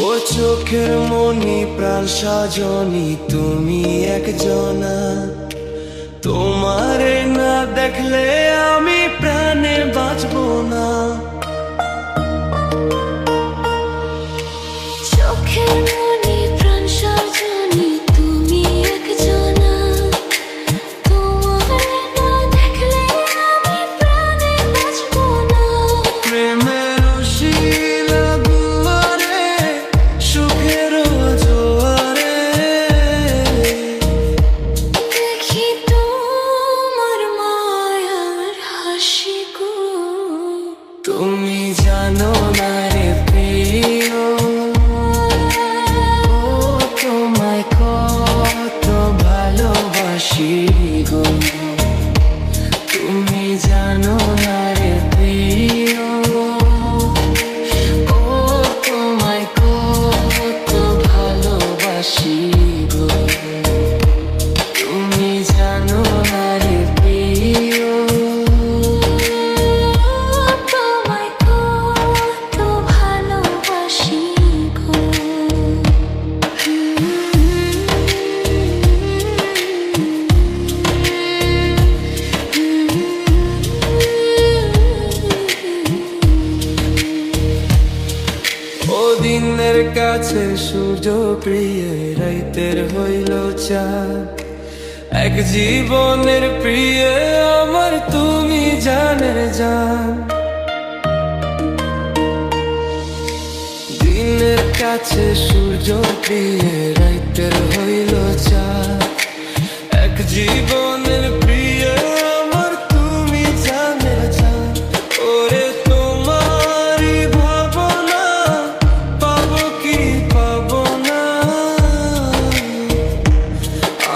ও চোখের মনি প্রাণ সাজনি তুমি একজনা, তোমারে না দেখলে আমি প্রাণে বাঁচবো না। চোখের মনি প্রাণ সাজনি তুমি একজনা, তোমারে না দেখলে আমি প্রাণে বাঁচবো না। প্রেমের শিলা দুয়ারে সুখের জোয়ারে দেখি তোমার মায়ার হাসি গো। তুমি জানো না রে প্রিয়, তোমায় কত ভালোবাসি গো। তুমি জানো না রে প্রিয়, ও তোমায় কত ভালোবাসি গো। তুমি জানো না রে প্রিয়, তোমায় কত ভালোবাসি গো। ও দিনের কাছে সূর্য প্রিয়, রাইতের হইল চাঁদ। এক জীবনের প্রিয় আমার তুমি জানের জান। দিনের কাছে সূর্য প্রিয়, রাইতের হইল চাঁদ। এক জীবনের প্রিয় আমার তুমি জানের জান। ওরে তোমারই ভাবনা পাবো কি পাবো না,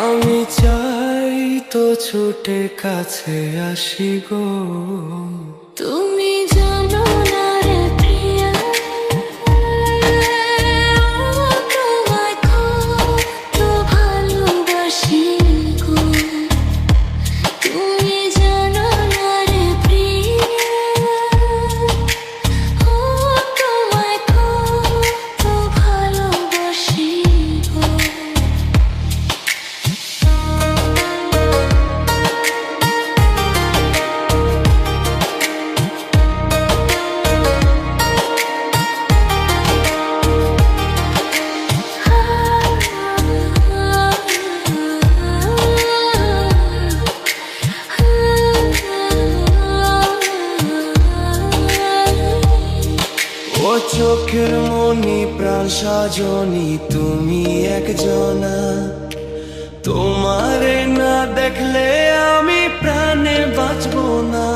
আমি চাই তো ছুটে কাছে আসি গো। তুমি জানো না রে প্রিয়া, তোমায় কত ভালোবাসি গো। তুমি জানো না রে প্রিয়া, তোমায় কত ভালোবাসি গো। ও চোখের মনি প্রাণ সাজনি তুমি একজনা, তোমারে না দেখলে আমি প্রাণে বাঁচবো না।